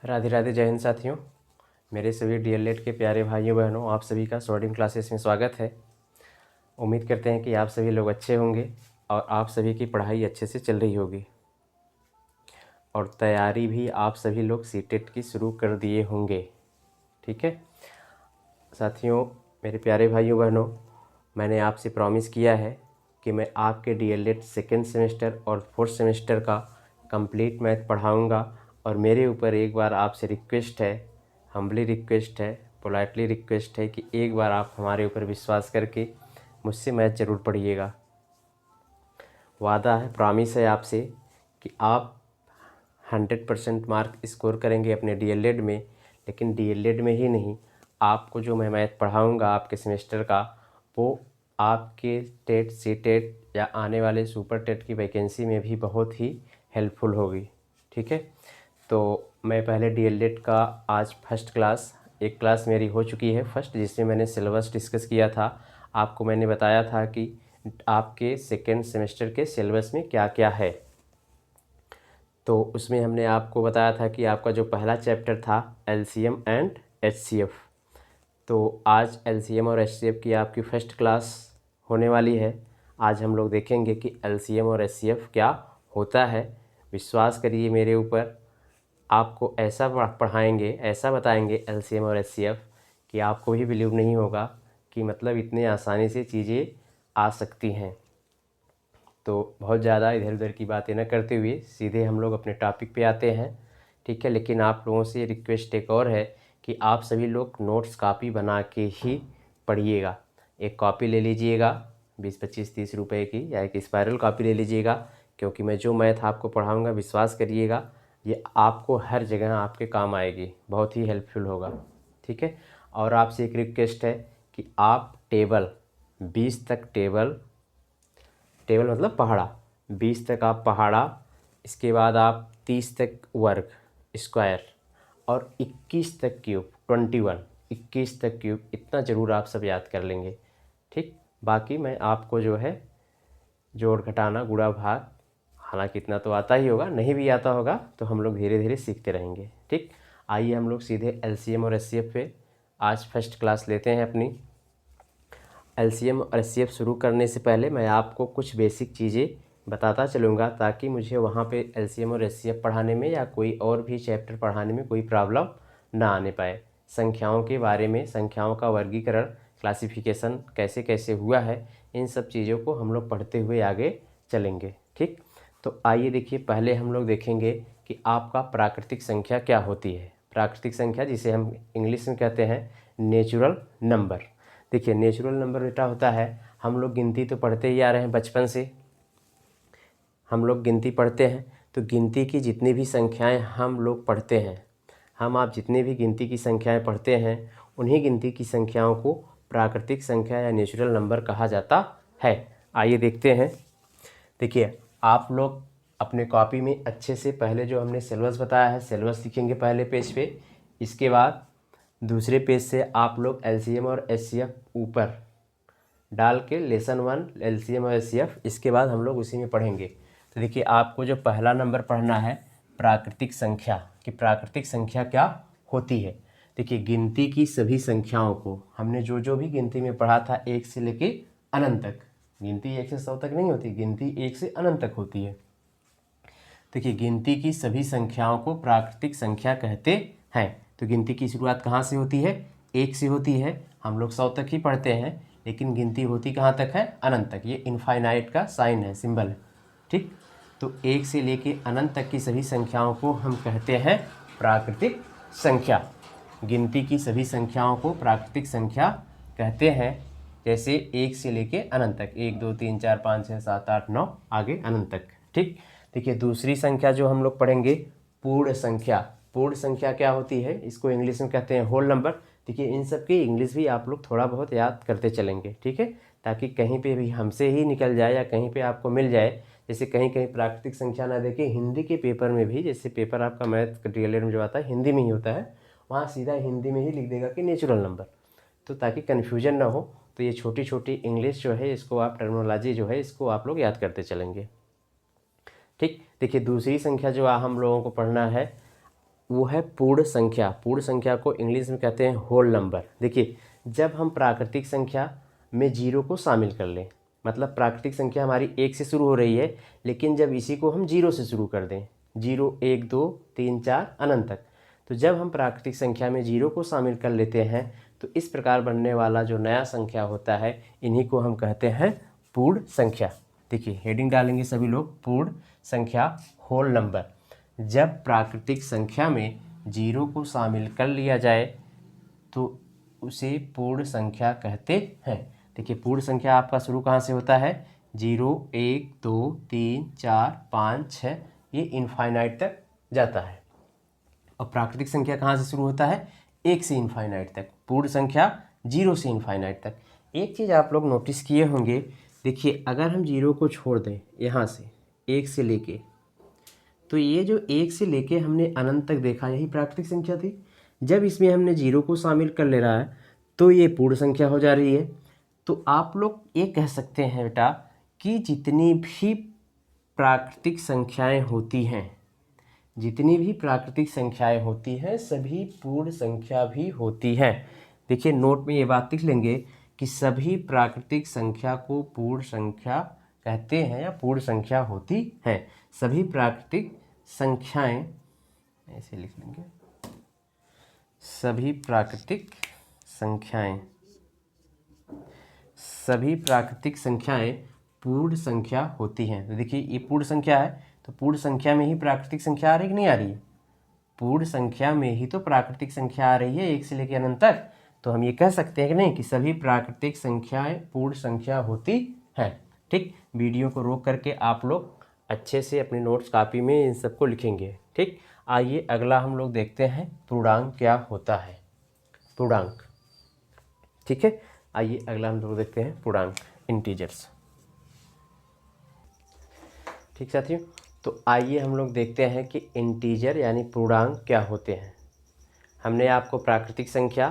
राधे राधे, जय हिंद साथियों। मेरे सभी डीएलएड के प्यारे भाइयों बहनों, आप सभी का सॉर्टिंग क्लासेस में स्वागत है। उम्मीद करते हैं कि आप सभी लोग अच्छे होंगे और आप सभी की पढ़ाई अच्छे से चल रही होगी और तैयारी भी आप सभी लोग सीटेट की शुरू कर दिए होंगे। ठीक है साथियों, मेरे प्यारे भाइयों बहनों, मैंने आपसे प्रॉमिस किया है कि मैं आपके डीएलएड सेकेंड सेमेस्टर और फोर्थ सेमेस्टर का कंप्लीट मैथ पढ़ाऊंगा और मेरे ऊपर एक बार आपसे रिक्वेस्ट है, हम्बली रिक्वेस्ट है, पोलाइटली रिक्वेस्ट है कि एक बार आप हमारे ऊपर विश्वास करके मुझसे मैथ ज़रूर पढ़िएगा। वादा है, प्रॉमिस है आपसे कि आप 100% मार्क स्कोर करेंगे अपने डीएलएड में। लेकिन डीएलएड में ही नहीं, आपको जो मैं मैथ पढ़ाऊंगा आपके सेमेस्टर का, वो आपके टेट सीटेट या आने वाले सुपर टेट की वैकेंसी में भी बहुत ही हेल्पफुल होगी। ठीक है, तो मैं पहले डीएलएड का आज फर्स्ट क्लास, एक क्लास मेरी हो चुकी है फर्स्ट, जिसमें मैंने सिलेबस डिस्कस किया था। आपको मैंने बताया था कि आपके सेकेंड सेमेस्टर के सिलेबस में क्या क्या है। तो उसमें हमने आपको बताया था कि आपका जो पहला चैप्टर था एलसीएम एंड एचसीएफ, तो आज एलसीएम और एचसीएफ की आपकी फर्स्ट क्लास होने वाली है। आज हम लोग देखेंगे कि एलसीएम और एचसीएफ क्या होता है। विश्वास करिए मेरे ऊपर, आपको ऐसा पढ़ाएंगे, ऐसा बताएंगे एलसीएम और एचसीएफ कि आपको भी बिलीव नहीं होगा कि मतलब इतने आसानी से चीज़ें आ सकती हैं। तो बहुत ज़्यादा इधर उधर की बातें न करते हुए सीधे हम लोग अपने टॉपिक पे आते हैं। ठीक है, लेकिन आप लोगों से रिक्वेस्ट एक और है कि आप सभी लोग नोट्स कॉपी बना के ही पढ़िएगा। एक कॉपी ले लीजिएगा 20-25-30 रुपए की, या एक स्पायरल कॉपी ले लीजिएगा, क्योंकि मैं जो मैथ आपको पढ़ाऊँगा विश्वास करिएगा ये आपको हर जगह आपके काम आएगी, बहुत ही हेल्पफुल होगा। ठीक है, और आपसे एक रिक्वेस्ट है कि आप टेबल 20 तक, टेबल टेबल मतलब पहाड़ा, 20 तक आप पहाड़ा, इसके बाद आप 30 तक वर्ग स्क्वायर और 21 तक क्यूब, 21 तक क्यूब, इतना ज़रूर आप सब याद कर लेंगे। ठीक, बाकी मैं आपको जो है जोड़ घटाना गुणा भाग, हालांकि इतना तो आता ही होगा, नहीं भी आता होगा तो हम लोग धीरे धीरे सीखते रहेंगे। ठीक, आइए हम लोग सीधे एलसीएम और एचसीएफ पे आज फर्स्ट क्लास लेते हैं अपनी। एलसीएम और एचसीएफ शुरू करने से पहले मैं आपको कुछ बेसिक चीज़ें बताता चलूँगा, ताकि मुझे वहाँ पे एलसीएम और एचसीएफ पढ़ाने में या कोई और भी चैप्टर पढ़ाने में कोई प्रॉब्लम ना आने पाए। संख्याओं के बारे में, संख्याओं का वर्गीकरण, क्लासिफिकेशन कैसे कैसे हुआ है, इन सब चीज़ों को हम लोग पढ़ते हुए आगे चलेंगे। ठीक, तो आइए देखिए, पहले हम लोग देखेंगे कि आपका प्राकृतिक संख्या क्या होती है। प्राकृतिक संख्या, जिसे हम इंग्लिश में कहते हैं नेचुरल नंबर। देखिए, नेचुरल नंबर बेटा होता है, हम लोग गिनती तो पढ़ते ही आ रहे हैं बचपन से, हम लोग गिनती पढ़ते हैं, तो गिनती की जितनी भी संख्याएं हम लोग पढ़ते हैं, हम आप जितनी भी गिनती की संख्याएं पढ़ते हैं, उन्हीं गिनती की संख्याओं को प्राकृतिक संख्या या नेचुरल नंबर कहा जाता है। आइए देखते हैं। देखिए, आप लोग अपने कॉपी में अच्छे से पहले जो हमने सिलेबस बताया है, सिलेबस लिखेंगे पहले पेज पे, इसके बाद दूसरे पेज से आप लोग एलसीएम और एचसीएफ ऊपर डाल के लेसन 1 एलसीएम और एचसीएफ, इसके बाद हम लोग उसी में पढ़ेंगे। तो देखिए, आपको जो पहला नंबर पढ़ना है प्राकृतिक संख्या, कि प्राकृतिक संख्या क्या होती है। देखिए, गिनती की सभी संख्याओं को हमने जो जो भी गिनती में पढ़ा था, 1 से लेके अनंत तक, गिनती 1 से 100 तक नहीं होती, गिनती 1 से अनंत तक होती है। देखिए, गिनती की सभी संख्याओं को प्राकृतिक संख्या कहते हैं। तो गिनती की शुरुआत कहाँ से होती है? 1 से होती है। हम लोग 100 तक ही पढ़ते हैं, लेकिन गिनती होती कहाँ तक है? अनंत तक। ये इनफाइनाइट का साइन है, सिंबल है। ठीक, तो 1 से लेके अनंत तक की सभी संख्याओं को हम कहते हैं प्राकृतिक संख्या। गिनती की सभी संख्याओं को प्राकृतिक संख्या कहते हैं, जैसे 1 से लेके अनंत तक, 1 2 3 4 5 6 7 8 9 आगे अनंत तक। ठीक, देखिए, दूसरी संख्या जो हम लोग पढ़ेंगे पूर्ण संख्या। पूर्ण संख्या क्या होती है? इसको इंग्लिश में कहते हैं होल नंबर। देखिए, इन सब की इंग्लिश भी आप लोग थोड़ा बहुत याद करते चलेंगे, ठीक है, ताकि कहीं पे भी हमसे ही निकल जाए या कहीं पे आपको मिल जाए। जैसे कहीं कहीं प्राकृतिक संख्या ना देखे, हिंदी के पेपर में भी, जैसे पेपर आपका मैथ डीएलएड में जो आता है हिंदी में ही होता है, वहाँ सीधा हिंदी में ही लिख देगा कि नेचुरल नंबर। तो ताकि कन्फ्यूजन ना हो, तो ये छोटी छोटी इंग्लिश जो है, इसको आप टर्मिनोलॉजी जो है, इसको आप लोग याद करते चलेंगे। ठीक, देखिए, दूसरी संख्या जो हम लोगों को पढ़ना है वो है पूर्ण संख्या। पूर्ण संख्या को इंग्लिश में कहते हैं होल नंबर। देखिए, जब हम प्राकृतिक संख्या में जीरो को शामिल कर लें, मतलब प्राकृतिक संख्या हमारी 1 से शुरू हो रही है, लेकिन जब इसी को हम जीरो से शुरू कर दें, 0 1 2 3 4 अनंत तक, तो जब हम प्राकृतिक संख्या में जीरो को शामिल कर लेते हैं तो इस प्रकार बनने वाला जो नया संख्या होता है, इन्हीं को हम कहते हैं पूर्ण संख्या। देखिए, हेडिंग डालेंगे सभी लोग, पूर्ण संख्या होल नंबर। जब प्राकृतिक संख्या में जीरो को शामिल कर लिया जाए तो उसे पूर्ण संख्या कहते हैं। देखिए, पूर्ण संख्या आपका शुरू कहाँ से होता है, 0 1 2 3 4 5 6, ये इनफाइनाइट तक जाता है। और प्राकृतिक संख्या कहाँ से शुरू होता है, 1 से इनफाइनाइट तक। पूर्ण संख्या 0 से इनफाइनाइट तक। एक चीज़ आप लोग नोटिस किए होंगे, देखिए, अगर हम 0 को छोड़ दें यहाँ से 1 से लेके, तो ये जो 1 से लेके हमने अनंत तक देखा, यही प्राकृतिक संख्या थी। जब इसमें हमने 0 को शामिल कर ले रहा है तो ये पूर्ण संख्या हो जा रही है। तो आप लोग ये कह सकते हैं बेटा कि जितनी भी प्राकृतिक संख्याएं होती हैं, जितनी भी प्राकृतिक संख्याएं होती हैं, सभी पूर्ण संख्या भी होती हैं। देखिए, नोट में ये बात लिख लेंगे कि सभी प्राकृतिक संख्या को पूर्ण संख्या कहते हैं या पूर्ण संख्या होती है। सभी प्राकृतिक संख्याएं, ऐसे लिख लेंगे, सभी प्राकृतिक संख्याएं, सभी प्राकृतिक संख्याएं पूर्ण संख्या होती हैं। तो देखिए, ये पूर्ण संख्या है, तो पूर्ण संख्या में ही प्राकृतिक संख्या आ रही कि नहीं आ रही है, पूर्ण संख्या में ही तो प्राकृतिक संख्या आ रही है 1 से लेकर अनंत तक। तो हम ये कह सकते हैं कि नहीं कि सभी प्राकृतिक संख्याएं पूर्ण संख्या होती हैं। ठीक, वीडियो को रोक करके आप लोग अच्छे से अपनी नोट्स कॉपी में इन सबको लिखेंगे। ठीक, आइए अगला हम लोग देखते हैं पूर्णांक क्या होता है। पूर्णांक, ठीक है, आइए अगला हम लोग देखते हैं पूर्णांक, इंटीजर्स। ठीक साथियों, तो आइए हम लोग देखते हैं कि इंटीजर यानी पूर्णांक क्या होते हैं। हमने आपको प्राकृतिक संख्या,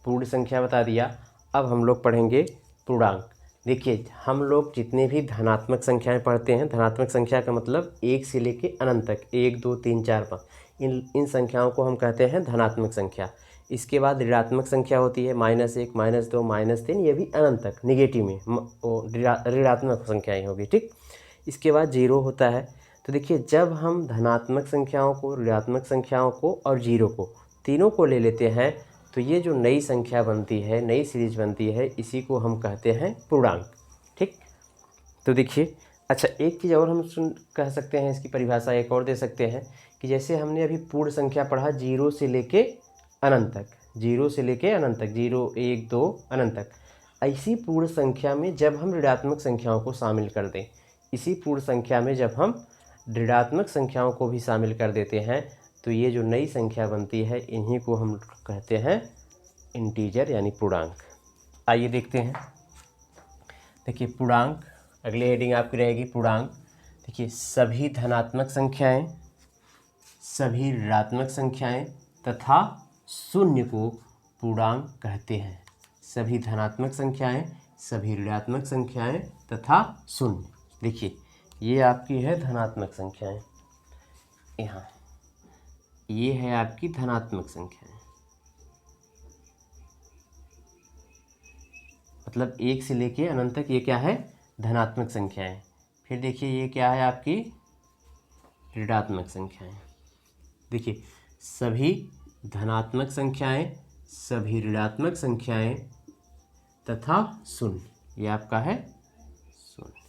पूर्ण संख्या बता दिया, अब हम लोग पढ़ेंगे पूर्णांक। देखिए, हम लोग जितने भी धनात्मक संख्याएं पढ़ते हैं, धनात्मक संख्या का मतलब 1 से लेके अनंत तक, 1 2 3 4 5, इन संख्याओं को हम कहते हैं धनात्मक संख्या। इसके बाद ऋणात्मक संख्या होती है, -1 -2 -3, ये भी अनंत तक निगेटिव में ऋणात्मक संख्याएँ होगी। ठीक, इसके बाद जीरो होता है। तो देखिए, जब हम धनात्मक संख्याओं को, ऋणात्मक संख्याओं को और जीरो को, तीनों को ले लेते हैं, तो ये जो नई संख्या बनती है, नई सीरीज बनती है, इसी को हम कहते हैं पूर्णांक। ठीक, तो देखिए, अच्छा, एक चीज़ और हम कह सकते हैं, इसकी परिभाषा एक और दे सकते हैं कि जैसे हमने अभी पूर्ण संख्या पढ़ा 0 से लेके अनंत तक, 0 से लेके अनंत तक, 0 1 2 अनंत तक, ऐसी पूर्ण संख्या में जब हम ऋणात्मक संख्याओं को शामिल कर दें, इसी पूर्ण संख्या में जब हम ऋणात्मक संख्याओं को भी शामिल कर देते हैं, तो ये जो नई संख्या बनती है, इन्हीं को हम कहते हैं इंटीजर यानी पूर्णांक। आइए देखते हैं। देखिए, पूर्णांक, अगले हेडिंग आपकी रहेगी पूर्णांक। देखिए, सभी धनात्मक संख्याएं, सभी ऋणात्मक संख्याएं तथा शून्य को पूर्णांक कहते हैं। सभी धनात्मक संख्याएं, सभी ऋणात्मक संख्याएं तथा शून्य। देखिए, ये आपकी है धनात्मक संख्याएं, यहाँ ये है आपकी धनात्मक संख्याएं, मतलब 1 से लेके अनंत तक ये क्या है, धनात्मक संख्याएं। फिर देखिए, ये क्या है आपकी ऋणात्मक संख्याएं। देखिए, सभी धनात्मक संख्याएं, सभी ऋणात्मक संख्याएं तथा शून्य, ये आपका है शून्य,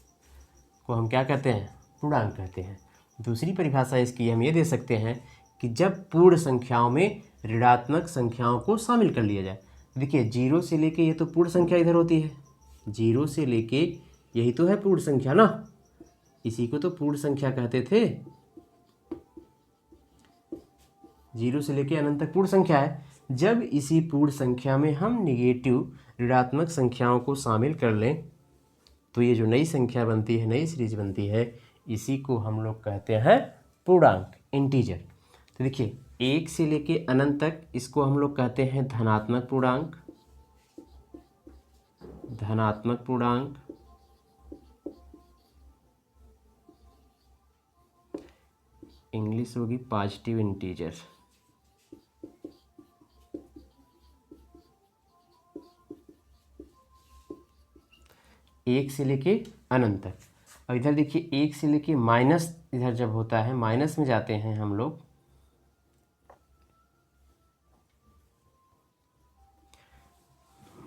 को हम क्या कहते हैं, पूर्णांक कहते हैं। दूसरी परिभाषा इसकी हम ये दे सकते हैं कि जब पूर्ण संख्याओं में ऋणात्मक संख्याओं को शामिल कर लिया जाए। देखिए, 0 से लेके, ये तो पूर्ण संख्या इधर होती है, 0 से लेके यही तो है पूर्ण संख्या ना, इसी को तो पूर्ण संख्या कहते थे। 0 से लेके अनंत तक पूर्ण संख्या है। जब इसी पूर्ण संख्या में हम निगेटिव ऋणात्मक संख्याओं को शामिल कर लें, तो ये जो नई संख्या बनती है, नई सीरीज बनती है, इसी को हम लोग कहते हैं पूर्णांक, इंटीजर। तो देखिए, 1 से लेके अनंत तक, इसको हम लोग कहते हैं धनात्मक पूर्णांक, धनात्मक पूर्णांक। इंग्लिश होगी पॉजिटिव इंटीजर, 1 से लेके अनंत तक। और इधर देखिए 1 से लेके माइनस, इधर जब होता है माइनस में जाते हैं हम लोग,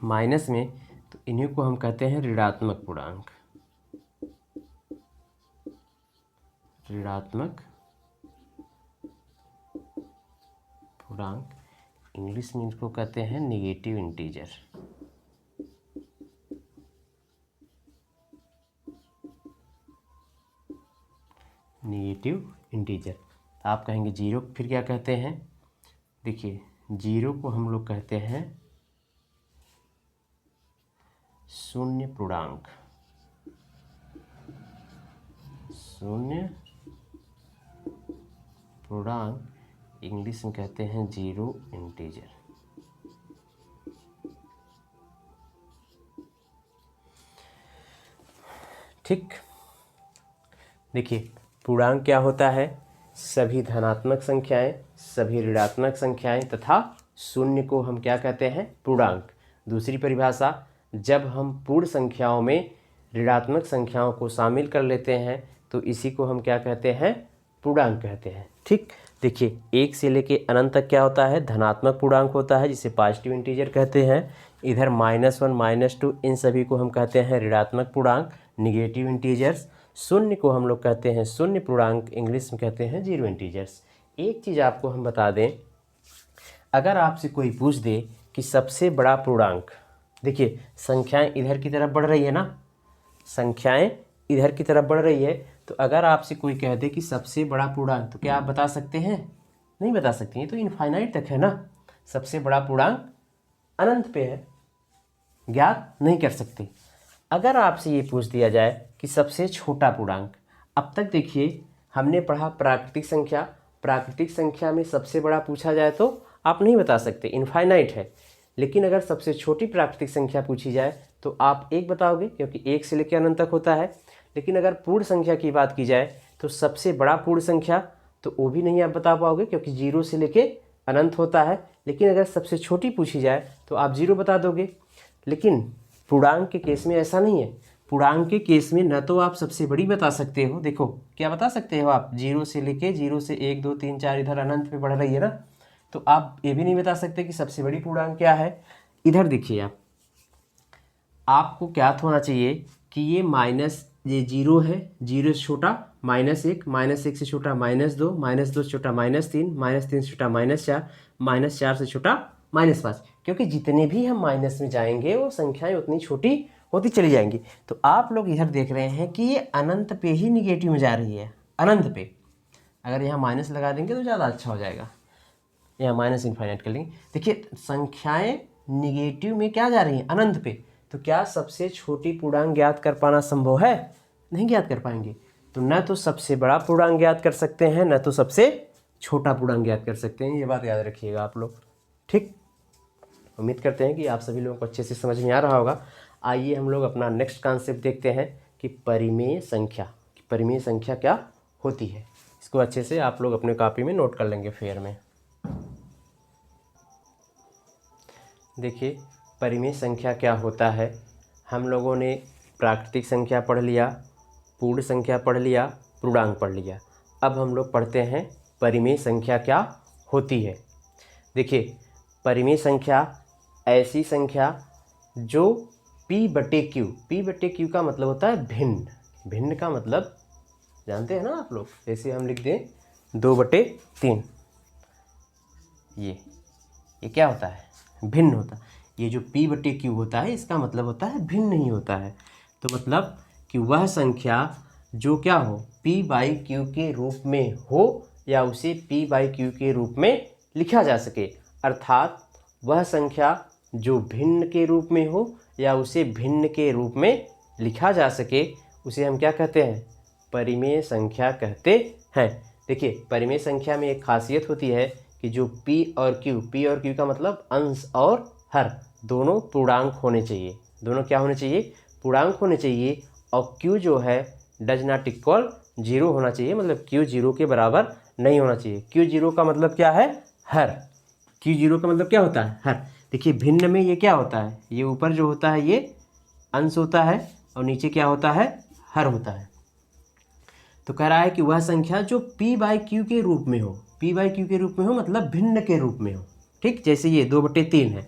माइनस में, तो इन्हीं को हम कहते हैं ऋणात्मक पूर्णांक। ऋणात्मक पूर्णांक, इंग्लिश में इनको कहते हैं नेगेटिव इंटीजर। Negative integer. आप कहेंगे जीरो फिर क्या कहते हैं? देखिए जीरो को हम लोग कहते हैं शून्य पूर्णांक। शून्य पूर्णांक इंग्लिश में कहते हैं जीरो इंटीजर। ठीक, देखिए पूर्णांक क्या होता है? सभी धनात्मक संख्याएं, सभी ऋणात्मक संख्याएं तथा शून्य को हम क्या कहते हैं? पूर्णांक। दूसरी परिभाषा, जब हम पूर्ण संख्याओं में ऋणात्मक संख्याओं को शामिल कर लेते हैं तो इसी को हम क्या कहते हैं? पूर्णांक कहते हैं। ठीक, देखिए 1 से लेके अनंत तक क्या होता है? धनात्मक पूर्णांक होता है, जिसे पॉजिटिव इंटीजर कहते हैं। इधर -1 -2 इन सभी को हम कहते हैं ऋणात्मक पूर्णांक, निगेटिव इंटीजर्स। शून्य को हम लोग कहते हैं शून्य पूर्णांक, इंग्लिश में कहते हैं जीरो इंटीजर्स। एक चीज़ आपको हम बता दें, अगर आपसे कोई पूछ दे कि सबसे बड़ा पूर्णांक, देखिए संख्याएं इधर की तरफ बढ़ रही है ना, संख्याएं इधर की तरफ बढ़ रही है, तो अगर आपसे कोई कह दे कि सबसे बड़ा पूर्णांक, तो क्या आप बता सकते हैं? नहीं बता सकते हैं, तो इनफाइनाइट तक है ना। सबसे बड़ा पूर्णांक अनंत पे है, ज्ञात नहीं कर सकते। अगर आपसे ये पूछ दिया जाए कि सबसे छोटा पूर्णांक, अब तक देखिए हमने पढ़ा प्राकृतिक संख्या, प्राकृतिक संख्या में सबसे बड़ा पूछा जाए तो आप नहीं बता सकते, इनफाइनाइट है। लेकिन अगर सबसे छोटी प्राकृतिक संख्या पूछी जाए तो आप 1 बताओगे, क्योंकि 1 से लेकर अनंत तक होता है। लेकिन अगर पूर्ण संख्या की बात की जाए तो सबसे बड़ा पूर्ण संख्या, तो वो भी नहीं आप बता पाओगे, क्योंकि 0 से लेके अनंत होता है। लेकिन अगर सबसे छोटी पूछी जाए तो आप 0 बता दोगे। लेकिन पूर्णांक के केस में ऐसा नहीं है। पूर्णांक के केस में न तो आप सबसे बड़ी बता सकते हो, देखो क्या बता सकते हो आप, 0 से लेके 0 से 1 2 3 4 इधर अनंत में बढ़ रही है ना, तो आप ये भी नहीं बता सकते कि सबसे बड़ी पूर्णांक क्या है। इधर देखिए आपको क्या होना चाहिए कि ये ये 0 है, 0 से छोटा -1 से छोटा -2 -2 से छोटा -3 -3 से छोटा -4 -4 से छोटा -5, क्योंकि जितने भी हम माइनस में जाएंगे वो संख्याएं उतनी छोटी होती चली जाएंगी। तो आप लोग इधर देख रहे हैं कि ये अनंत पे ही निगेटिव में जा रही है, अनंत पे। अगर यहाँ माइनस लगा देंगे तो ज़्यादा अच्छा हो जाएगा, यहाँ माइनस इनफाइनाइट कर लेंगे। देखिए संख्याएं निगेटिव में क्या जा रही हैं? अनंत पे। तो क्या सबसे छोटी पूर्णांक ज्ञात कर पाना संभव है? नहीं ज्ञात कर पाएंगे। तो न तो सबसे बड़ा पूर्णांक ज्ञात कर सकते हैं, न तो सबसे छोटा पूर्णांक ज्ञात कर सकते हैं। ये बात याद रखिएगा आप लोग। ठीक, उम्मीद करते हैं कि आप सभी लोगों को अच्छे से समझ में आ रहा होगा। आइए हम लोग अपना नेक्स्ट कॉन्सेप्ट देखते हैं कि परिमेय संख्या। परिमेय संख्या क्या होती है, इसको अच्छे से आप लोग अपने कॉपी में नोट कर लेंगे फेयर में। देखिए परिमेय संख्या क्या होता है। हम लोगों ने प्राकृतिक संख्या पढ़ लिया, पूर्ण संख्या पढ़ लिया, पूर्णांक पढ़ लिया। अब हम लोग पढ़ते हैं परिमेय संख्या क्या होती है। देखिए परिमेय संख्या ऐसी संख्या जो P/Q का मतलब होता है भिन्न। भिन्न का मतलब जानते हैं ना आप लोग, जैसे हम लिख दें 2/3, ये क्या होता है? भिन्न होता है। ये जो P/Q होता है इसका मतलब होता है भिन्न नहीं होता है। तो मतलब कि वह संख्या जो क्या हो, P/Q के रूप में हो या उसे P/Q के रूप में लिखा जा सके। अर्थात वह संख्या जो भिन्न के रूप में हो या उसे भिन्न के रूप में लिखा जा सके, उसे हम क्या कहते हैं? परिमेय संख्या कहते हैं। देखिए परिमेय संख्या में एक खासियत होती है कि जो P और Q का मतलब अंश और हर दोनों पूर्णांक होने चाहिए। दोनों क्या होने चाहिए? पूर्णांक होने चाहिए। और Q जो है डज नॉट इक्वल 0 होना चाहिए, मतलब Q 0 के बराबर नहीं होना चाहिए। Q 0 का मतलब क्या है? हर। Q 0 का मतलब क्या होता है? हर। देखिए भिन्न में ये क्या होता है? ये ऊपर जो होता है ये अंश होता है और नीचे क्या होता है, हर होता है। तो कह रहा है कि वह संख्या जो p/q के रूप में हो, p/q के रूप में हो मतलब भिन्न के रूप में हो, ठीक, जैसे ये 2/3 है,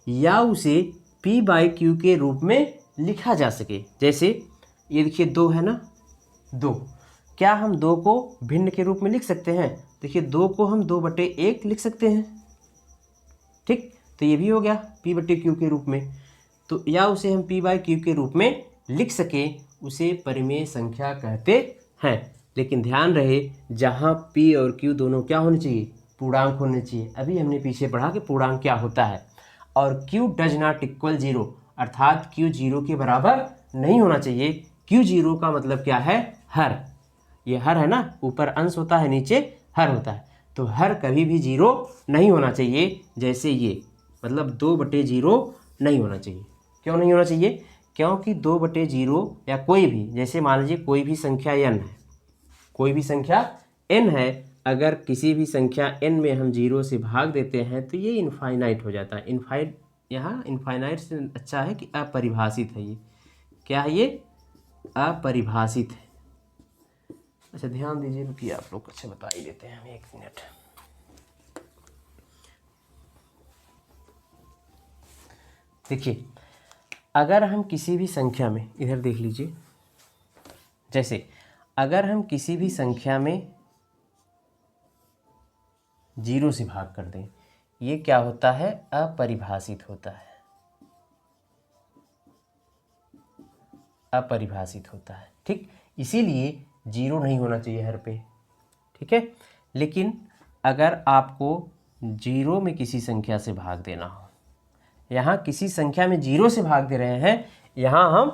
या उसे p/q के रूप में लिखा जा सके। जैसे ये देखिए 2 है ना, 2, क्या हम 2 को भिन्न के रूप में लिख सकते हैं? देखिए 2 को हम 2/1 लिख सकते हैं, ठीक, तो ये भी हो गया p/q के रूप में। तो या उसे हम p/q के रूप में लिख सके, उसे परिमेय संख्या कहते हैं। लेकिन ध्यान रहे जहाँ p और q दोनों क्या होने चाहिए, पूर्णांक होने चाहिए। अभी हमने पीछे पढ़ा कि पूर्णांक क्या होता है। और q डज नॉट इक्वल 0, अर्थात q 0 के बराबर नहीं होना चाहिए। q 0 का मतलब क्या है, हर, ये हर है ना, ऊपर अंश होता है नीचे हर होता है, तो हर कभी भी 0 नहीं होना चाहिए। जैसे ये मतलब 2/0 नहीं होना चाहिए। क्यों नहीं होना चाहिए? क्योंकि 2/0 या कोई भी, जैसे मान लीजिए कोई भी संख्या n है, कोई भी संख्या n है, अगर किसी भी संख्या n में हम 0 से भाग देते हैं तो ये इनफाइनाइट हो जाता है। यहाँ इनफाइनाइट से अच्छा है कि अपरिभाषित है। ये क्या है, ये अपरिभाषित है। अच्छा ध्यान दीजिए, रुकिए आप लोग अच्छा बता ही देते हैं हम, 1 मिनट। देखिए अगर हम किसी भी संख्या में, इधर देख लीजिए, जैसे अगर हम किसी भी संख्या में 0 से भाग कर दें, ये क्या होता है, अपरिभाषित होता है, अपरिभाषित होता है, ठीक, इसीलिए 0 नहीं होना चाहिए हर पे, ठीक है। लेकिन अगर आपको 0 में किसी संख्या से भाग देना हो, यहाँ किसी संख्या में 0 से भाग दे रहे हैं, यहाँ हम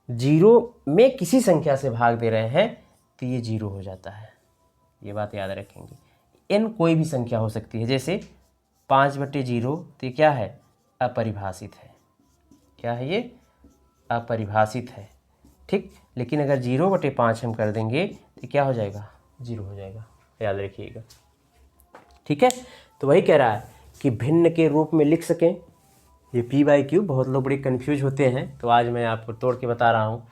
0 में किसी संख्या से भाग दे रहे हैं, तो ये 0 हो जाता है। ये बात याद रखेंगे। n कोई भी संख्या हो सकती है, जैसे 5/0, तो ये क्या है, अपरिभाषित है। क्या है ये, अपरिभाषित है, ठीक। लेकिन अगर 0/5 हम कर देंगे तो क्या हो जाएगा, 0 हो जाएगा, याद रखिएगा, ठीक है। तो वही कह रहा है कि भिन्न के रूप में लिख सकें। ये p/q, बहुत लोग बड़े कन्फ्यूज होते हैं, तो आज मैं आपको तोड़ के बता रहा हूँ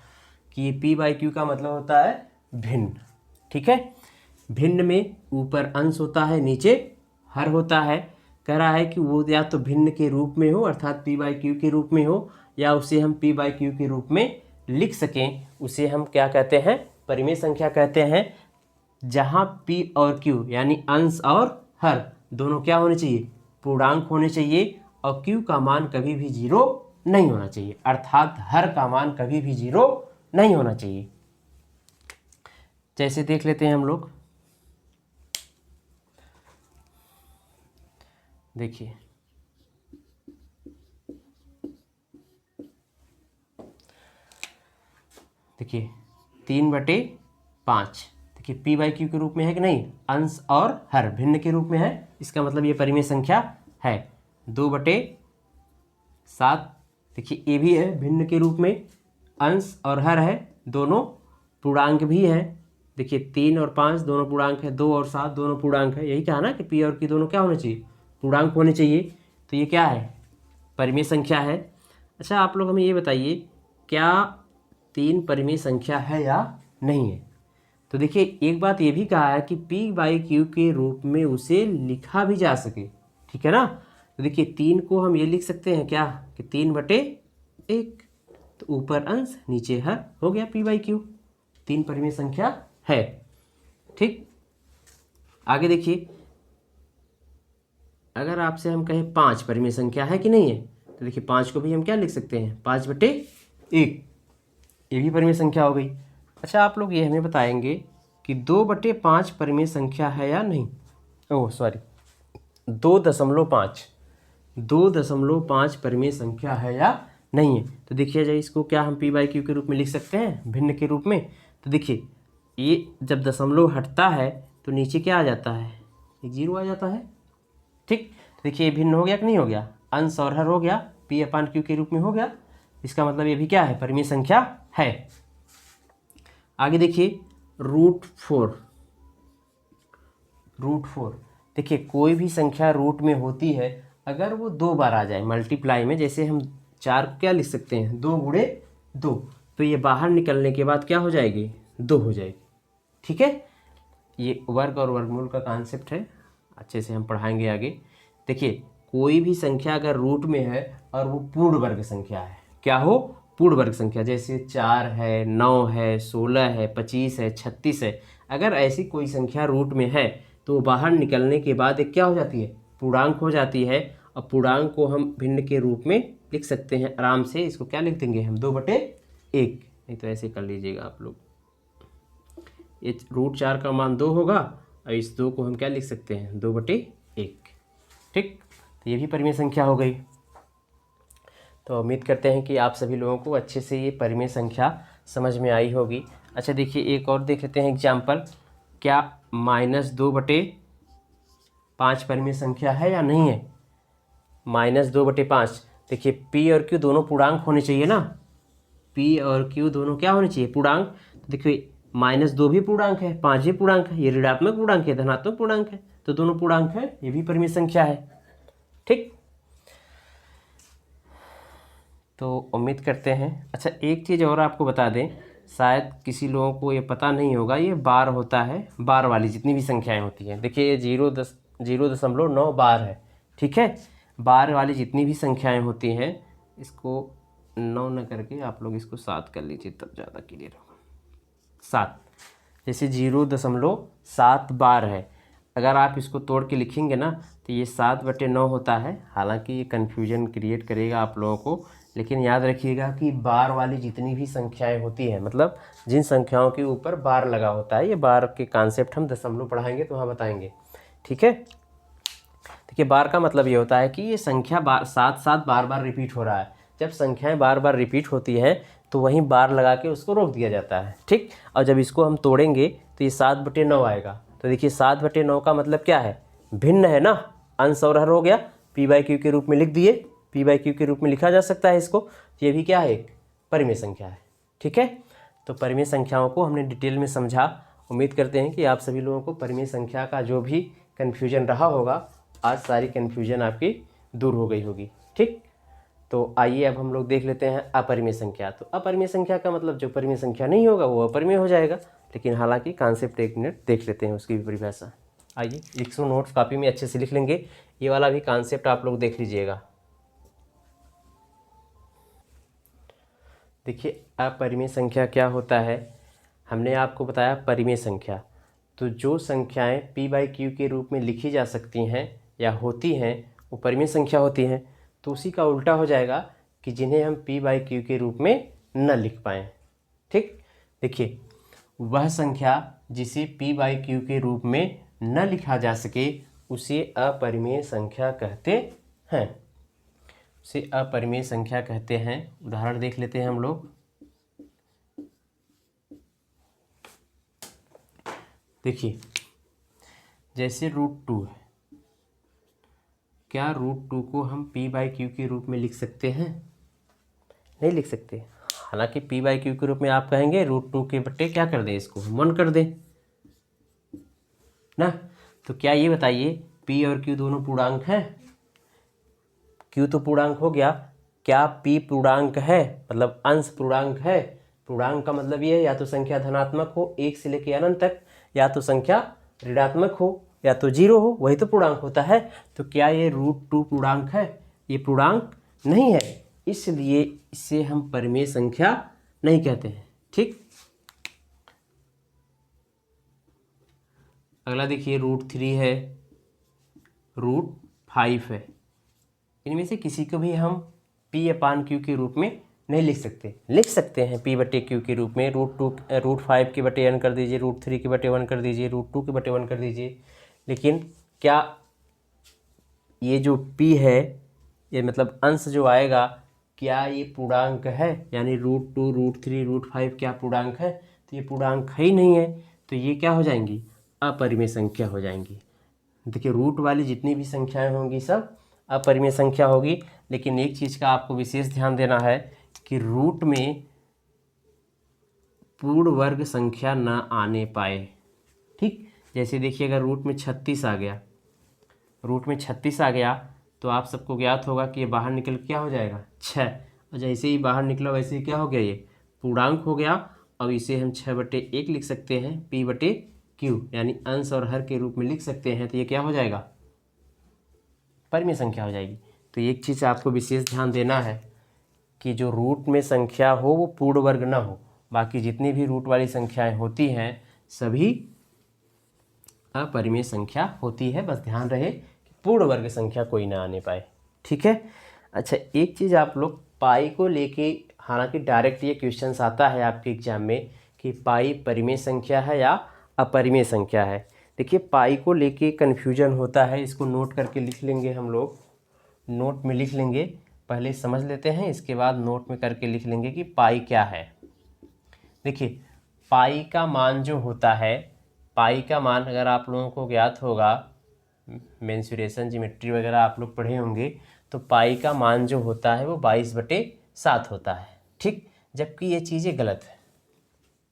कि ये p/q का मतलब होता है भिन्न, ठीक है। भिन्न में ऊपर अंश होता है, नीचे हर होता है। कह रहा है कि वो या तो भिन्न के रूप में हो, अर्थात p/q के रूप में हो, या उसे हम p/q के रूप में लिख सकें, उसे हम क्या कहते हैं, परिमेय संख्या कहते हैं। जहाँ p और q यानी अंश और हर दोनों क्या होने चाहिए, पूर्णांक होने चाहिए, और q का मान कभी भी 0 नहीं होना चाहिए, अर्थात हर का मान कभी भी 0 नहीं होना चाहिए। जैसे देख लेते हैं हम लोग, देखिए देखिए 3/5, देखिए p/q के रूप में है कि नहीं, अंश और हर भिन्न के रूप में है, इसका मतलब ये परिमेय संख्या है। 2/7, देखिए ये भी है भिन्न के रूप में, अंश और हर है, दोनों पूर्णांक भी हैं। देखिए 3 और 5 दोनों पूर्णांक है, 2 और 7 दोनों पूर्णांक है। यही कहा ना कि p और q दोनों क्या होने चाहिए, पूर्णांक होने चाहिए। तो ये क्या है, परिमेय संख्या है। अच्छा आप लोग हमें ये बताइए, क्या 3 परिमेय संख्या है या नहीं है? तो देखिए एक बात ये भी कहा है कि p/q के रूप में उसे लिखा भी जा सके, ठीक है ना। तो देखिए 3 को हम ये लिख सकते हैं क्या, कि 3/1, तो ऊपर अंश नीचे हर हो गया p/q, 3 परिमेय संख्या है, ठीक। आगे देखिए, अगर आपसे हम कहें 5 परिमेय संख्या है कि नहीं है, तो देखिए 5 को भी हम क्या लिख सकते हैं, 5/1, ये भी परिमेय संख्या हो गई। अच्छा आप लोग ये हमें बताएंगे कि 2/5 परिमेय संख्या है या नहीं, ओह सॉरी 2.5, 2.5 परिमेय संख्या है या नहीं है। तो देखिए जाए, इसको क्या हम p/q के रूप में लिख सकते हैं, भिन्न के रूप में। तो देखिए ये जब दशमलव हटता है तो नीचे क्या आ जाता है, 0 आ जाता है, ठीक। तो देखिए ये भिन्न हो गया कि नहीं हो गया, अंश और हर हो गया, p/q के रूप में हो गया, इसका मतलब ये भी क्या है, परिमेय संख्या है। आगे देखिए √4, देखिए कोई भी संख्या रूट में होती है, अगर वो 2 बार आ जाए मल्टीप्लाई में, जैसे हम 4 को क्या लिख सकते हैं, 2 × 2, तो ये बाहर निकलने के बाद क्या हो जाएगी, 2 हो जाएगी। ठीक है, ये वर्ग और वर्गमूल का कॉन्सेप्ट है, अच्छे से हम पढ़ाएंगे आगे। देखिए कोई भी संख्या अगर रूट में है और वो पूर्ण वर्ग संख्या है, क्या हो, पूर्ण वर्ग संख्या, जैसे 4 है, 9 है, 16 है, 25 है, 36 है, अगर ऐसी कोई संख्या रूट में है तो बाहर निकलने के बाद एक क्या हो जाती है, पूर्णांक हो जाती है। और पूर्णांक को हम भिन्न के रूप में लिख सकते हैं आराम से। इसको क्या लिख देंगे हम, 2/1, नहीं तो ऐसे कर लीजिएगा आप लोग, ये √4 का मान 2 होगा और इस 2 को हम क्या लिख सकते हैं, 2/1। ठीक, तो ये भी परिमेय संख्या हो गई। तो उम्मीद करते हैं कि आप सभी लोगों को अच्छे से ये परिमेय संख्या समझ में आई होगी। अच्छा देखिए एक और देख लेते हैं एग्जाम्पल, क्या -2/5 परिमेय संख्या है या नहीं है। -2/5, देखिए P और Q दोनों पूर्णांक होने चाहिए ना, P और Q दोनों क्या होने चाहिए, पूर्णांक। तो देखिए -2 भी पूर्णांक है, 5 भी पूर्णांक है, ये ऋणात्मक पूर्णांक है, धनात्मक पूर्णांक है, तो दोनों पूर्णांक है, ये भी परिमेय संख्या है। ठीक, तो उम्मीद करते हैं। अच्छा एक चीज़ और आपको बता दें, शायद किसी लोगों को ये पता नहीं होगा, ये बार होता है, बार वाली जितनी भी संख्याएं होती हैं, देखिए ये 0.9 बार है। ठीक है, बार वाली जितनी भी संख्याएं होती हैं, इसको 9 न करके आप लोग इसको 7 कर लीजिए, तब ज़्यादा क्लियर होगा। 7, जैसे 0.7 बार है, अगर आप इसको तोड़ के लिखेंगे ना तो ये 7/9 होता है। हालांकि ये कन्फ्यूजन क्रिएट करेगा आप लोगों को, लेकिन याद रखिएगा कि बार वाली जितनी भी संख्याएं होती हैं, मतलब जिन संख्याओं के ऊपर बार लगा होता है, ये बार के कॉन्सेप्ट हम दशमलव पढ़ाएंगे तो वहाँ बताएंगे। ठीक है, देखिए बार का मतलब ये होता है कि ये संख्या साथ साथ बार बार रिपीट हो रहा है। जब संख्याएं बार बार रिपीट होती हैं तो वहीं बार लगा के उसको रोक दिया जाता है। ठीक, और जब इसको हम तोड़ेंगे तो ये 7/9 आएगा। तो देखिए 7/9 का मतलब क्या है, भिन्न है ना, अंश और हर हो गया, P/Q के रूप में लिख दिए, P/Q के रूप में लिखा जा सकता है इसको। ये भी क्या है, एक परिमेय संख्या है। ठीक है, तो परिमेय संख्याओं को हमने डिटेल में समझा। उम्मीद करते हैं कि आप सभी लोगों को परिमेय संख्या का जो भी कन्फ्यूजन रहा होगा, आज सारी कन्फ्यूजन आपकी दूर हो गई होगी। ठीक, तो आइए अब हम लोग देख लेते हैं अपरिमेय संख्या। तो अपरिमेय संख्या का मतलब जो परिमेय संख्या नहीं होगा वो अपरिमेय हो जाएगा, लेकिन हालांकि कॉन्सेप्ट एक मिनट देख लेते हैं उसकी भी परिभाषा। आइए इसको नोट्स कॉपी में अच्छे से लिख लेंगे, ये वाला भी कॉन्सेप्ट आप लोग देख लीजिएगा। देखिए अपरिमेय संख्या क्या होता है, हमने आपको बताया परिमेय संख्या, तो जो संख्याएं P/Q के रूप में लिखी जा सकती हैं या होती हैं वो परिमेय संख्या होती हैं। तो उसी का उल्टा हो जाएगा कि जिन्हें हम P/Q के रूप में न लिख पाएँ। ठीक, देखिए वह संख्या जिसे P/Q के रूप में न लिखा जा सके उसे अपरिमेय संख्या कहते हैं, उसे अपरिमेय संख्या कहते हैं। उदाहरण देख लेते हैं हम लोग। देखिए जैसे √2 है, क्या √2 को हम P/Q के रूप में लिख सकते हैं, नहीं लिख सकते। हालांकि P/Q के रूप में आप कहेंगे √2 के बट्टे क्या कर दें, इसको हम 1 कर दें ना। तो क्या ये बताइए P और Q दोनों पूर्णांक हैं, Q तो पूर्णांक हो गया, क्या P पूर्णांक है, मतलब अंश पूर्णांक है। पूर्णांक का मतलब ये है या तो संख्या धनात्मक हो 1 से लेकर अनंत तक, या तो संख्या ऋणात्मक हो, या तो 0 हो, वही तो पूर्णांक होता है। तो क्या ये √2 पूर्णांक है, ये पूर्णांक नहीं है, इसलिए इसे हम परिमेय संख्या नहीं कहते हैं। ठीक, अगला देखिए √3 है, √5 है, इनमें से किसी को भी हम P/Q के रूप में नहीं लिख सकते। लिख सकते हैं P/Q के रूप में, √5 के बटे n कर दीजिए, √3 के बटे 1 कर दीजिए, √2 के बटे 1 कर दीजिए। लेकिन क्या ये जो P है, ये मतलब अंश जो आएगा, क्या ये पूर्णांक है, यानी √2, √3, √5 क्या पूर्णांक है, तो ये पूर्णांक है ही नहीं है, तो ये क्या हो जाएंगी, अपरिमेय संख्या हो जाएंगी। देखिए रूट वाली जितनी भी संख्याएं होंगी सब अपरिमेय संख्या होगी। लेकिन एक चीज़ का आपको विशेष ध्यान देना है कि रूट में पूर्ण वर्ग संख्या न आने पाए। ठीक, जैसे देखिए अगर रूट में 36 आ गया, रूट में 36 आ गया तो आप सबको ज्ञात होगा कि ये बाहर निकल क्या हो जाएगा 6, और जैसे ही बाहर निकला वैसे ही क्या हो गया, ये पूर्णांक हो गया। अब इसे हम 6/1 लिख सकते हैं, P/Q, यानी अंश और हर के रूप में लिख सकते हैं। तो ये क्या हो जाएगा, परिमेय संख्या हो जाएगी। तो एक चीज़ आपको विशेष ध्यान देना है कि जो रूट में संख्या हो वो पूर्ण वर्ग ना हो। बाकी जितनी भी रूट वाली संख्याएं होती हैं सभी अपरिमेय संख्या होती है। बस ध्यान रहे कि पूर्ण वर्ग संख्या कोई ना आने पाए, ठीक है। अच्छा, एक चीज़ आप लोग पाई को लेके, हालांकि डायरेक्ट ये क्वेश्चंस आता है आपके एग्जाम में कि पाई परिमेय संख्या है या अपरिमेय संख्या है। देखिए, पाई को लेके कन्फ्यूजन होता है, इसको नोट करके लिख लेंगे हम लोग, नोट में लिख लेंगे। पहले समझ लेते हैं, इसके बाद नोट में करके लिख लेंगे कि पाई क्या है। देखिए, पाई का मान जो होता है, पाई का मान अगर आप लोगों को ज्ञात होगा, मेंसुरेशन ज्योमेट्री वगैरह आप लोग पढ़े होंगे, तो पाई का मान जो होता है वो 22/7 होता है, ठीक। जबकि ये चीज़ें गलत है,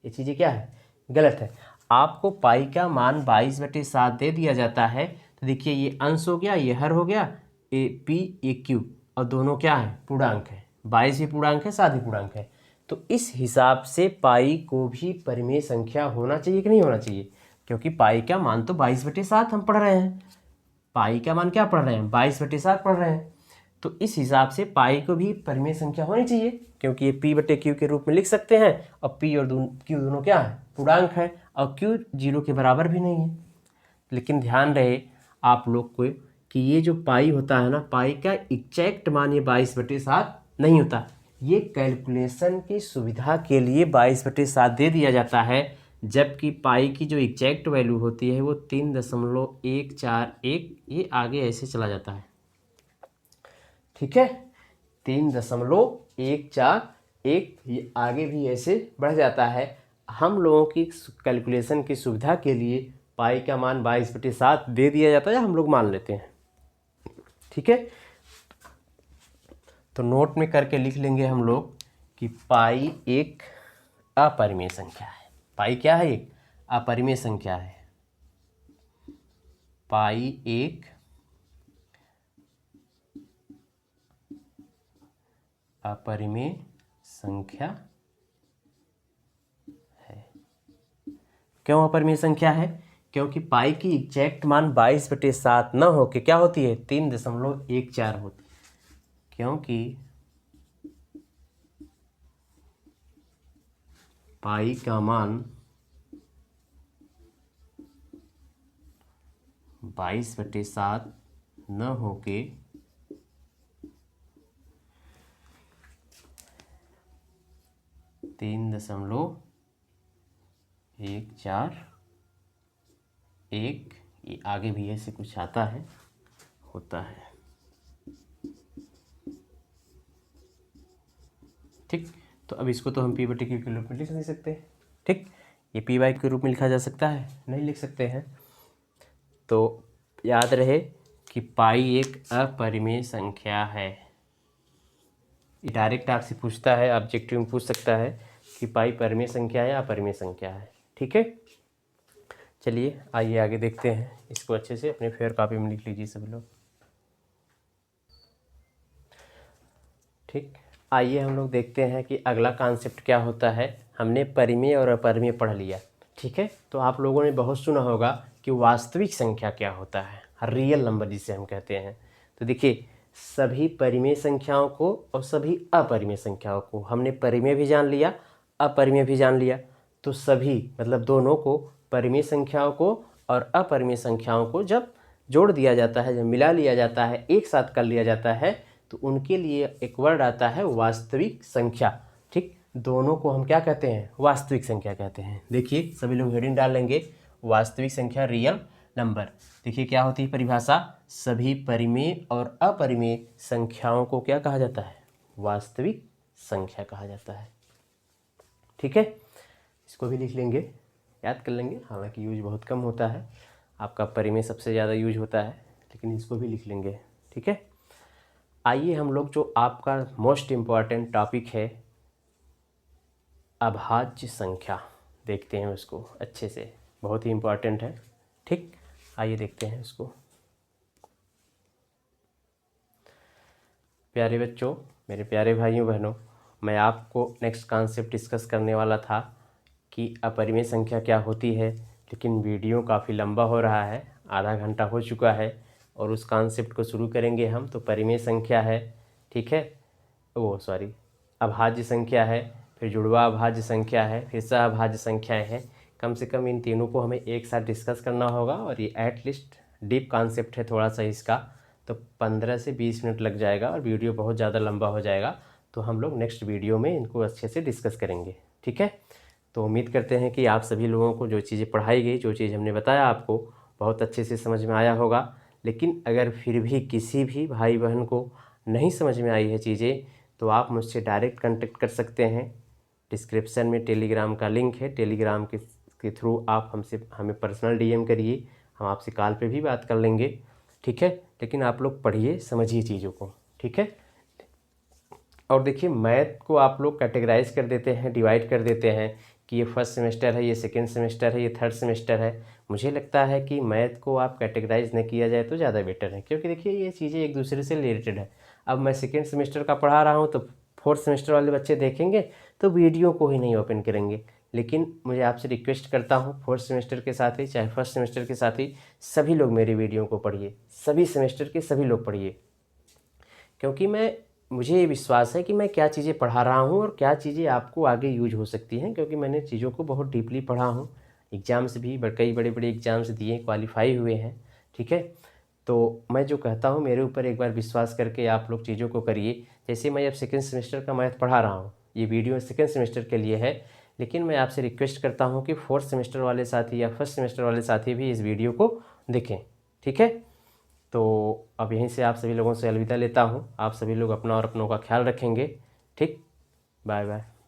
ये चीज़ें क्या है, गलत है। आपको पाई का मान 22/7 दे दिया जाता है, तो देखिए ये अंश हो गया, ये हर हो गया, ए पी ए क्यू, और दोनों क्या है, पूर्णांक है। 22 भी पूर्णांक है, 7 भी पूर्णांक है। तो इस हिसाब से पाई को भी परिमेय संख्या होना चाहिए कि नहीं होना चाहिए, क्योंकि पाई का मान तो 22/7 हम पढ़ रहे हैं। पाई का मान क्या पढ़ रहे हैं, 22/7 पढ़ रहे हैं। तो इस हिसाब से पाई को भी परिमेय संख्या होनी चाहिए, क्योंकि ये P/Q के रूप में लिख सकते हैं, और P और Q दोनों क्या है, पूर्णांक है, और Q 0 के बराबर भी नहीं है। लेकिन ध्यान रहे आप लोग को कि ये जो पाई होता है ना, पाई का एग्जैक्ट मान ये 22/7 नहीं होता। ये कैलकुलेशन की सुविधा के लिए 22/7 दे दिया जाता है, जबकि पाई की जो एग्जैक्ट वैल्यू होती है वो 3.141, ये आगे ऐसे चला जाता है, ठीक है। 3.141, ये आगे भी ऐसे बढ़ जाता है। हम लोगों की कैलकुलेशन की सुविधा के लिए पाई का मान 22/7 दे दिया जाता है, हम लोग मान लेते हैं, ठीक है। तो नोट में करके लिख लेंगे हम लोग कि पाई एक अपरिमेय संख्या है। पाई क्या है, एक अपरिमेय संख्या है। पाई एक अपरिमेय संख्या है। क्यों अपरिमेय संख्या है, क्योंकि पाई की एग्जैक्ट मान 22/7 न हो के क्या होती है, 3.14 होती है। क्योंकि पाई का मान 22/7 न होके 3.141, ये आगे भी ऐसे कुछ आता है, होता है, ठीक। तो अब इसको तो हम P/Q के रूप में लिख नहीं सकते, ठीक। ये P/Q के रूप में लिखा जा सकता है, नहीं लिख सकते हैं। तो याद रहे कि पाई एक अपरिमेय संख्या है। ये डायरेक्ट आपसे पूछता है, ऑब्जेक्टिव में पूछ सकता है कि पाई परिमेय संख्या है या अपरिमेय संख्या है, ठीक है। चलिए आइए आगे देखते हैं, इसको अच्छे से अपने फेयर कॉपी में लिख लीजिए सभी लोग, ठीक। आइए हम लोग देखते हैं कि अगला कॉन्सेप्ट क्या होता है। हमने परिमेय और अपरिमेय पढ़ लिया, ठीक है। तो आप लोगों ने बहुत सुना होगा कि वास्तविक संख्या क्या होता है, रियल नंबर जिसे हम कहते हैं। तो देखिए, सभी परिमेय संख्याओं को और सभी अपरिमेय संख्याओं को हमने परिमेय भी जान लिया, अपरिमेय भी जान लिया। तो सभी मतलब दोनों को, परिमेय संख्याओं को और अपरिमेय संख्याओं को जब जोड़ दिया जाता है, जब मिला लिया जाता है, एक साथ कर लिया जाता है, तो उनके लिए एक वर्ड आता है वास्तविक संख्या, ठीक। दोनों को हम क्या कहते हैं, वास्तविक संख्या कहते हैं। देखिए सभी लोग हेडिंग डाल लेंगे, वास्तविक संख्या, रियल नंबर। देखिए क्या होती है परिभाषा, सभी परिमेय और अपरिमेय संख्याओं को क्या कहा जाता है, वास्तविक संख्या कहा जाता है, ठीक है। इसको भी लिख लेंगे, याद कर लेंगे, हालांकि यूज बहुत कम होता है, आपका परिमेय सबसे ज़्यादा यूज होता है, लेकिन इसको भी लिख लेंगे, ठीक है। आइए हम लोग जो आपका मोस्ट इम्पॉर्टेंट टॉपिक है अभाज्य संख्या, देखते हैं उसको अच्छे से, बहुत ही इम्पॉर्टेंट है, ठीक। आइए देखते हैं इसको। प्यारे बच्चों, मेरे प्यारे भाइयों बहनों, मैं आपको नेक्स्ट कॉन्सेप्ट डिस्कस करने वाला था कि अपरिमेय संख्या क्या होती है, लेकिन वीडियो काफ़ी लंबा हो रहा है, आधा घंटा हो चुका है और उस कॉन्सेप्ट को शुरू करेंगे हम। तो परिमेय संख्या है, ठीक है, अभाज्य संख्या है, फिर जुड़वा अभाज्य संख्या है, फिर सहअभाज्य संख्याएँ हैं। कम से कम इन तीनों को हमें एक साथ डिस्कस करना होगा और ये एटलीस्ट डीप कॉन्सेप्ट है थोड़ा सा इसका, तो 15 से 20 मिनट लग जाएगा और वीडियो बहुत ज़्यादा लंबा हो जाएगा। तो हम लोग नेक्स्ट वीडियो में इनको अच्छे से डिस्कस करेंगे, ठीक है। तो उम्मीद करते हैं कि आप सभी लोगों को जो चीज़ें पढ़ाई गई, जो चीज़ हमने बताया आपको, बहुत अच्छे से समझ में आया होगा। लेकिन अगर फिर भी किसी भी भाई बहन को नहीं समझ में आई है चीज़ें, तो आप मुझसे डायरेक्ट कांटेक्ट कर सकते हैं। डिस्क्रिप्शन में टेलीग्राम का लिंक है, टेलीग्राम के थ्रू आप हमें पर्सनल डीएम करिए, हम आपसे कॉल पे भी बात कर लेंगे, ठीक है। लेकिन आप लोग पढ़िए, समझिए चीज़ों को, ठीक है। और देखिए, मैथ को आप लोग कैटेगराइज कर देते हैं, डिवाइड कर देते हैं कि ये फर्स्ट सेमेस्टर है, ये सेकेंड सेमेस्टर है, ये थर्ड सेमेस्टर है। मुझे लगता है कि मैथ को आप कैटेगराइज न किया जाए तो ज़्यादा बेटर है, क्योंकि देखिए ये चीज़ें एक दूसरे से रिलेटेड है। अब मैं सेकेंड सेमेस्टर का पढ़ा रहा हूँ तो फोर्थ सेमेस्टर वाले बच्चे देखेंगे तो वीडियो को ही नहीं ओपन करेंगे। लेकिन मुझे आपसे रिक्वेस्ट करता हूँ, फोर्थ सेमेस्टर के साथ ही चाहे फर्स्ट सेमेस्टर के साथ ही सभी लोग मेरी वीडियो को पढ़िए, सभी सेमेस्टर के सभी लोग पढ़िए, क्योंकि मुझे ये विश्वास है कि मैं क्या चीज़ें पढ़ा रहा हूँ और क्या चीज़ें आपको आगे यूज हो सकती हैं, क्योंकि मैंने चीज़ों को बहुत डीपली पढ़ा हूँ। एग्ज़ाम्स भी कई बड़े बड़े एग्ज़ाम्स दिए, क्वालिफाई हुए हैं, ठीक है। तो मैं जो कहता हूँ, मेरे ऊपर एक बार विश्वास करके आप लोग चीज़ों को करिए। जैसे मैं अब सेकेंड सेमेस्टर का मैथ पढ़ा रहा हूँ, ये वीडियो सेकेंड सेमेस्टर के लिए है, लेकिन मैं आपसे रिक्वेस्ट करता हूँ कि फोर्थ सेमेस्टर वाले साथी या फर्स्ट सेमेस्टर वाले साथी भी इस वीडियो को देखें, ठीक है। तो अब यहीं से आप सभी लोगों से अलविदा लेता हूँ। आप सभी लोग अपना और अपनों का ख्याल रखेंगे, ठीक। Bye bye.